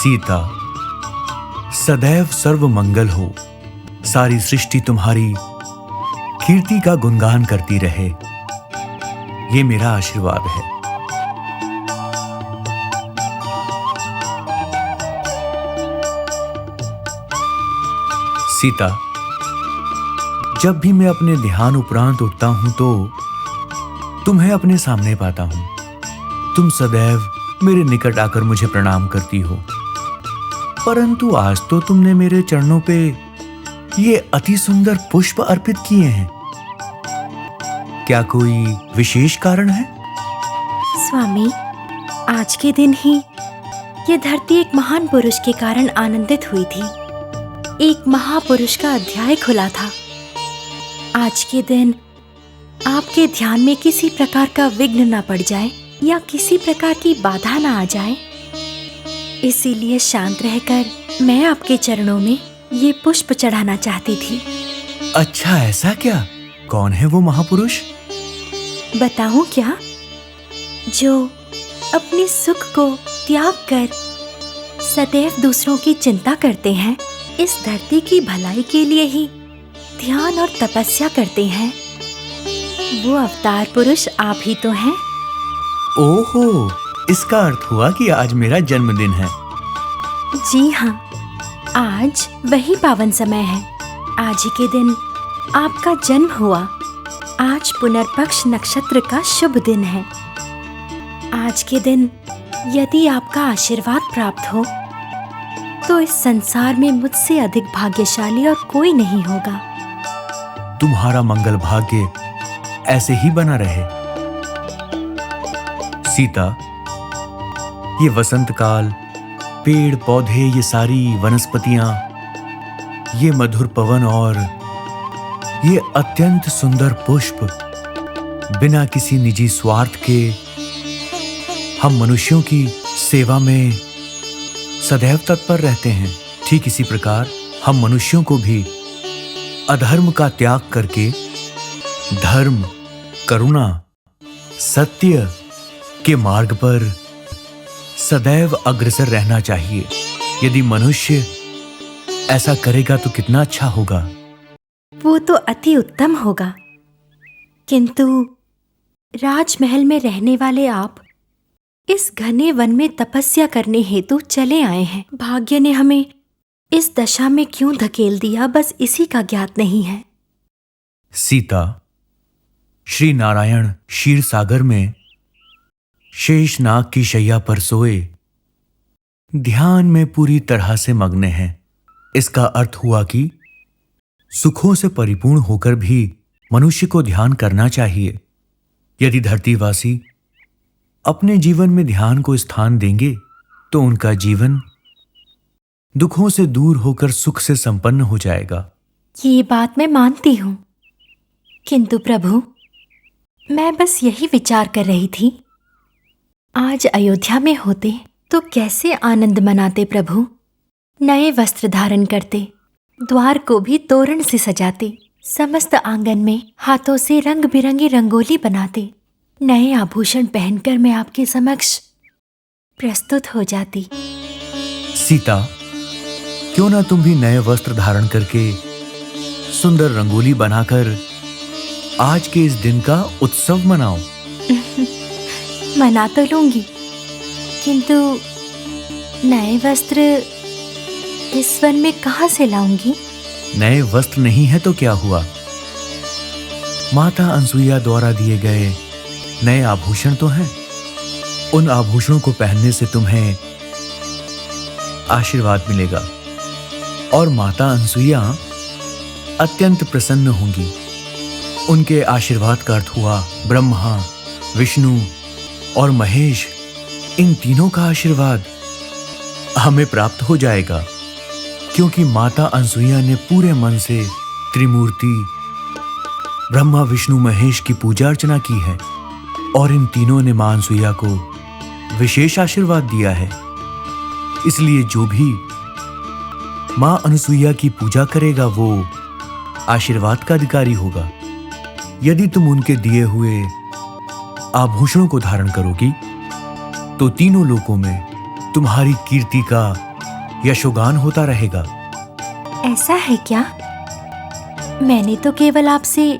सीता, सदैव सर्व मंगल हो। सारी सृष्टि तुम्हारी कीर्ति का गुणगान करती रहे, ये मेरा आशीर्वाद है। सीता, जब भी मैं अपने ध्यान उपरांत उठता हूं तो तुम्हें अपने सामने पाता हूं। तुम सदैव मेरे निकट आकर मुझे प्रणाम करती हो, परंतु आज तो तुमने मेरे चरणों पे ये अति सुंदर पुष्प अर्पित किए हैं। क्या कोई विशेष कारण है? स्वामी, आज के दिन ही ये धरती एक महान पुरुष के कारण आनंदित हुई थी। एक महापुरुष का अध्याय खुला था। आज के दिन आपके ध्यान में किसी प्रकार का विघ्न ना पड़ जाए या किसी प्रकार की बाधा ना आ जाए, इसीलिए शांत रहकर मैं आपके चरणों में ये पुष्प चढ़ाना चाहती थी। अच्छा, ऐसा क्या? कौन है वो महापुरुष? बताऊं क्या? जो अपने सुख को त्याग कर सदैव दूसरों की चिंता करते हैं, इस धरती की भलाई के लिए ही ध्यान और तपस्या करते हैं। वो अवतार पुरुष आप ही तो हैं। ओहो, इसका अर्थ हुआ कि आज मेरा जन्मदिन है। जी हाँ, आज वही पावन समय है। आज ही के दिन आपका जन्म हुआ। आज पुनर्पक्ष नक्षत्र का शुभ दिन है। आज के दिन यदि आपका आशीर्वाद प्राप्त हो तो इस संसार में मुझसे अधिक भाग्यशाली और कोई नहीं होगा। तुम्हारा मंगल भाग्य ऐसे ही बना रहे। सीता, ये वसंत काल, पेड़ पौधे, ये सारी वनस्पतियां, ये मधुर पवन और ये अत्यंत सुंदर पुष्प, बिना किसी निजी स्वार्थ के हम मनुष्यों की सेवा में सदैव तत्पर रहते हैं। ठीक इसी प्रकार हम मनुष्यों को भी अधर्म का त्याग करके धर्म, करुणा, सत्य के मार्ग पर सदैव अग्रसर रहना चाहिए। यदि मनुष्य ऐसा करेगा तो कितना अच्छा होगा। वो तो अति उत्तम होगा, किंतु राजमहल में रहने वाले आप इस घने वन में तपस्या करने हेतु चले आए हैं। भाग्य ने हमें इस दशा में क्यों धकेल दिया, बस इसी का ज्ञात नहीं है। सीता, श्री नारायण क्षीर सागर में शेषनाग की शैया पर सोए ध्यान में पूरी तरह से मग्न हैं। इसका अर्थ हुआ कि सुखों से परिपूर्ण होकर भी मनुष्य को ध्यान करना चाहिए। यदि धरतीवासी अपने जीवन में ध्यान को स्थान देंगे तो उनका जीवन दुखों से दूर होकर सुख से संपन्न हो जाएगा। ये बात मैं मानती हूँ, किंतु प्रभु, मैं बस यही विचार कर रही थी, आज अयोध्या में होते तो कैसे आनंद मनाते प्रभु। नए वस्त्र धारण करते, द्वार को भी तोरण से सजाते, समस्त आंगन में हाथों से रंग बिरंगी रंगोली बनाते, नए आभूषण पहनकर मैं आपके समक्ष प्रस्तुत हो जाती। सीता, क्यों ना तुम भी नए वस्त्र धारण करके सुंदर रंगोली बनाकर आज के इस दिन का उत्सव मनाओ। मना तो लूंगी, किंतु नए वस्त्र इस वन में कहाँ से लाऊंगी? नए वस्त्र नहीं है तो क्या हुआ, माता अनसुईया द्वारा दिए गए नए आभूषण तो हैं। उन आभूषणों को पहनने से तुम्हें आशीर्वाद मिलेगा और माता अनसुईया अत्यंत प्रसन्न होंगी। उनके आशीर्वाद का अर्थ हुआ ब्रह्मा, विष्णु और महेश, इन तीनों का आशीर्वाद हमें प्राप्त हो जाएगा, क्योंकि माता अनसुईया ने पूरे मन से त्रिमूर्ति ब्रह्मा, विष्णु, महेश की पूजा अर्चना की है और इन तीनों ने मां अनसुईया को विशेष आशीर्वाद दिया है। इसलिए जो भी मां अनसुईया की पूजा करेगा वो आशीर्वाद का अधिकारी होगा। यदि तुम उनके दिए हुए आभूषणों को धारण करोगी तो तीनों लोकों में तुम्हारी कीर्ति का यशोगान होता रहेगा। ऐसा है क्या? मैंने तो केवल आपसे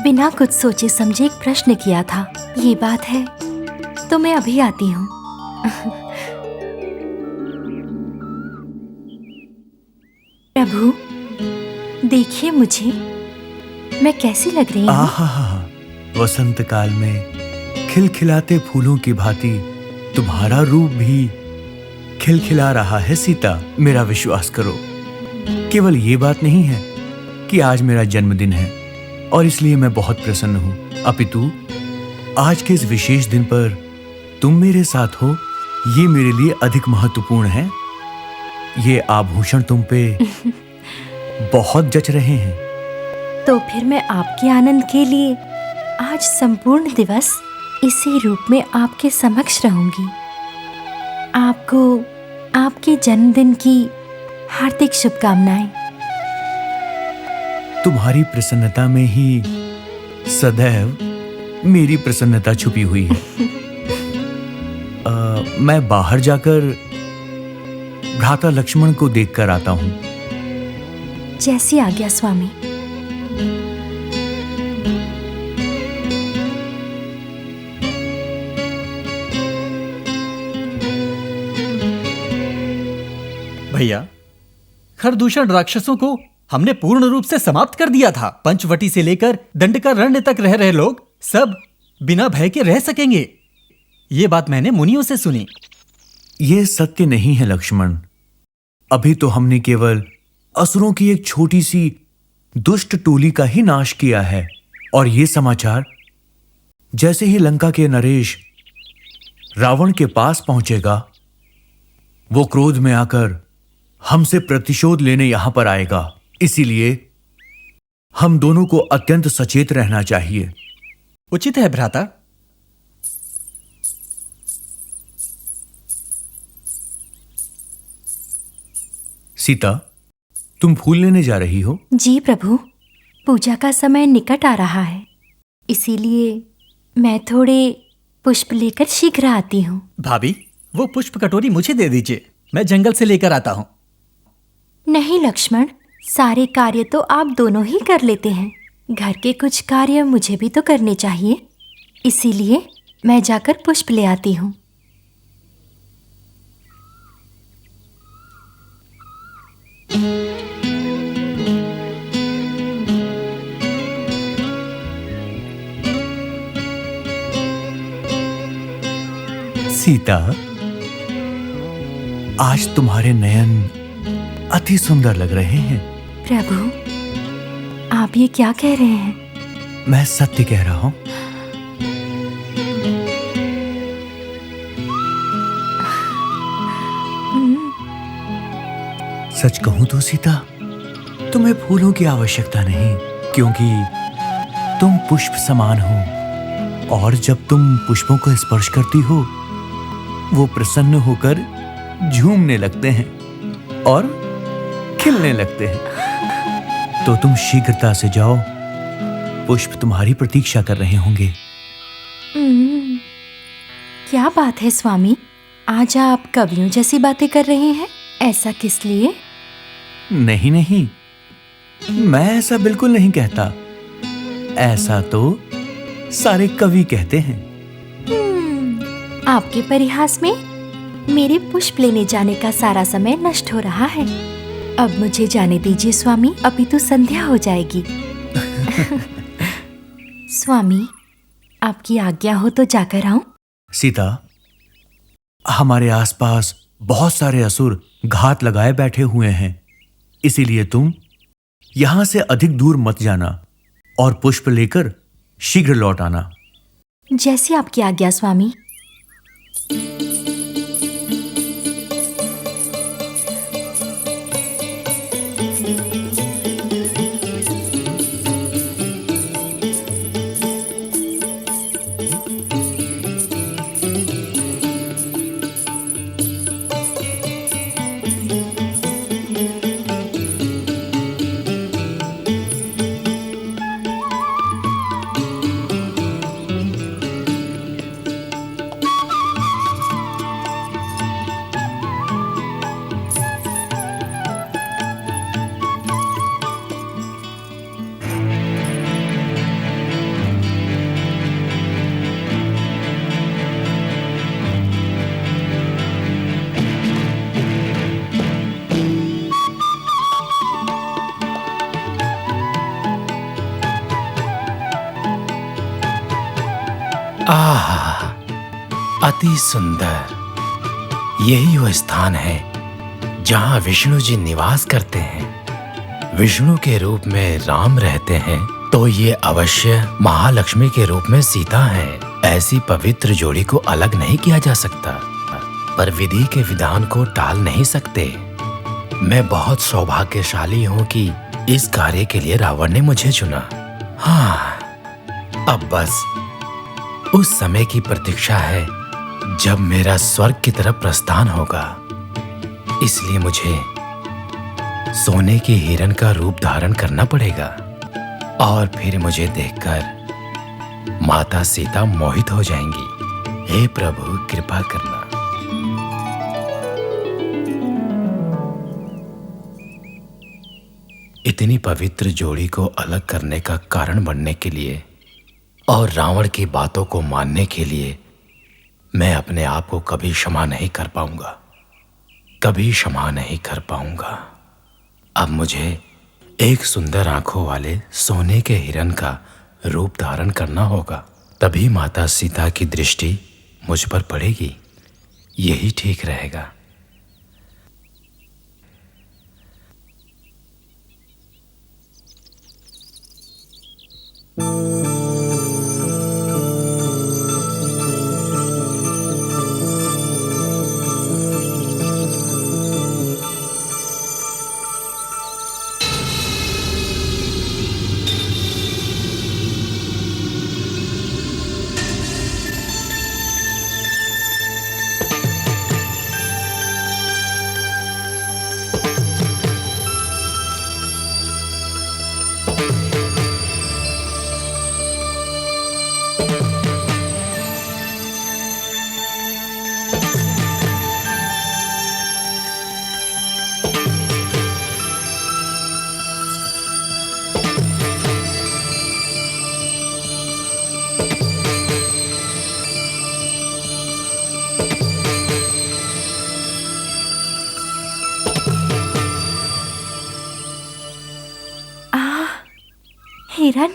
बिना कुछ सोचे समझे एक प्रश्न किया था। ये बात है तो मैं अभी आती हूँ। प्रभु, देखिए मुझे, मैं कैसी लग रही हूँ? आहा, वसंत काल में खिलखिलाते फूलों की भांति तुम्हारा रूप भी खिलखिला रहा है सीता। मेरा विश्वास करो, केवल ये बात नहीं है कि आज मेरा जन्मदिन है और इसलिए मैं बहुत प्रसन्न हूं, अपितु आज के इस विशेष दिन पर तुम मेरे साथ हो, ये मेरे लिए अधिक महत्वपूर्ण है। ये आभूषण तुम पे बहुत जच रहे हैं। तो फिर मैं आपके आनंद के लिए आज संपूर्ण दिवस इसी रूप में आपके समक्ष रहूंगी। आपको आपके जन्मदिन की हार्दिक शुभकामनाएं। तुम्हारी प्रसन्नता में ही सदैव मेरी प्रसन्नता छुपी हुई है। मैं बाहर जाकर भ्राता लक्ष्मण को देखकर आता हूं। जैसी आज्ञा स्वामी। भैया, खरदूषण राक्षसों को हमने पूर्ण रूप से समाप्त कर दिया था। पंचवटी से लेकर दंडकारण्य तक रह रहे लोग सब बिना भय के रह सकेंगे। ये बात मैंने मुनियों से सुनी। यह सत्य नहीं है लक्ष्मण। अभी तो हमने केवल असुरों की एक छोटी सी दुष्ट टोली का ही नाश किया है, और यह समाचार जैसे ही लंका के नरेश रावण के पास पहुंचेगा, वो क्रोध में आकर हमसे प्रतिशोध लेने यहां पर आएगा। इसीलिए हम दोनों को अत्यंत सचेत रहना चाहिए। उचित है भ्राता। सीता, तुम फूल लेने जा रही हो? जी प्रभु, पूजा का समय निकट आ रहा है, इसीलिए मैं थोड़े पुष्प लेकर शीघ्र आती हूँ। भाभी, वो पुष्प कटोरी मुझे दे दीजिए, मैं जंगल से लेकर आता हूँ। नहीं लक्ष्मण, सारे कार्य तो आप दोनों ही कर लेते हैं। घर के कुछ कार्य मुझे भी तो करने चाहिए, इसीलिए मैं जाकर पुष्प ले आती हूँ। सीता, आज तुम्हारे नयन अति सुंदर लग रहे हैं। प्रभु, आप ये क्या कह रहे हैं? मैं सत्य कह रहा हूं। सच कहूं तो सीता, तुम्हें फूलों की आवश्यकता नहीं, क्योंकि तुम पुष्प समान हो, और जब तुम पुष्पों को स्पर्श करती हो, वो प्रसन्न होकर झूमने लगते हैं और खिलने लगते हैं। तो तुम शीघ्रता से जाओ, पुष्प तुम्हारी प्रतीक्षा कर रहे होंगे। क्या बात है स्वामी, आज आप कवियों जैसी बातें कर रहे हैं। ऐसा किस लिए? नहीं नहीं, मैं ऐसा बिल्कुल नहीं कहता। ऐसा तो सारे कवि कहते हैं। आपके परिहास में मेरे पुष्प लेने जाने का सारा समय नष्ट हो रहा है। अब मुझे जाने दीजिए स्वामी, अभी तो संध्या हो जाएगी। स्वामी, आपकी आज्ञा हो तो जाकर आऊं? सीता, हमारे आसपास बहुत सारे असुर घात लगाए बैठे हुए हैं, इसीलिए तुम यहां से अधिक दूर मत जाना और पुष्प लेकर शीघ्र लौट आना। जैसी आपकी आज्ञा स्वामी। आह, अति सुंदर। यही वो स्थान है जहाँ विष्णु जी निवास करते हैं। विष्णु के रूप में राम रहते हैं तो ये अवश्य महालक्ष्मी के रूप में सीता हैं। ऐसी पवित्र जोड़ी को अलग नहीं किया जा सकता, पर विधि के विधान को टाल नहीं सकते। मैं बहुत सौभाग्यशाली हूँ कि इस कार्य के लिए रावण ने मुझे चुना। हाँ, अब बस उस समय की प्रतीक्षा है जब मेरा स्वर्ग की तरफ प्रस्थान होगा। इसलिए मुझे सोने के हिरण का रूप धारण करना पड़ेगा और फिर मुझे देखकर माता सीता मोहित हो जाएंगी। हे प्रभु, कृपा करना। इतनी पवित्र जोड़ी को अलग करने का कारण बनने के लिए और रावण की बातों को मानने के लिए मैं अपने आप को कभी क्षमा नहीं कर पाऊंगा, कभी क्षमा नहीं कर पाऊंगा। अब मुझे एक सुंदर आंखों वाले सोने के हिरण का रूप धारण करना होगा, तभी माता सीता की दृष्टि मुझ पर पड़ेगी। यही ठीक रहेगा। हिरन,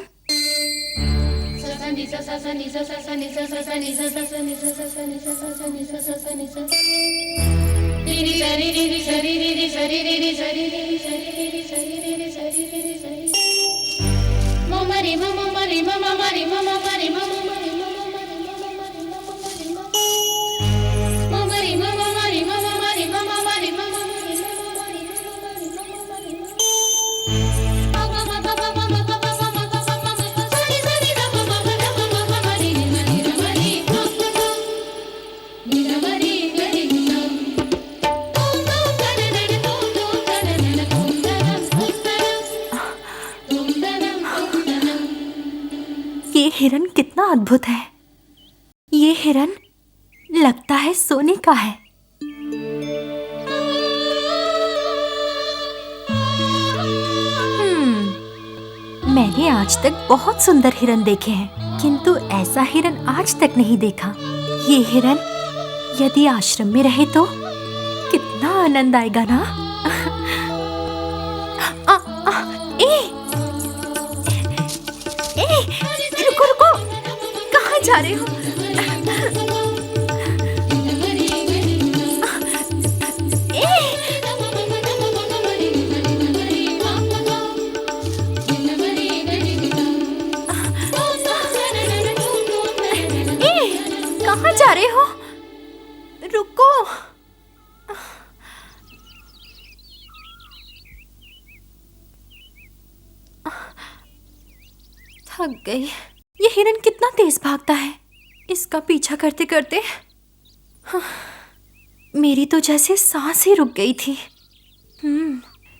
ये हिरन कितना अद्भुत है। ये हिरन लगता है सोने का है। मैंने आज तक बहुत सुंदर हिरन देखे हैं, किंतु ऐसा हिरन आज तक नहीं देखा। ये हिरन यदि आश्रम में रहे तो कितना आनंद आएगा ना। रुको रुको, कहाँ जा रहे हो? कहाँ जा रहे हो? रुको। थक गई। ये हिरन कितना तेज भागता है। इसका पीछा करते करते मेरी तो जैसे सांस ही रुक गई थी।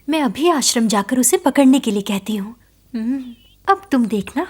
मैं अभी आश्रम जाकर उसे पकड़ने के लिए कहती हूँ। अब तुम देखना,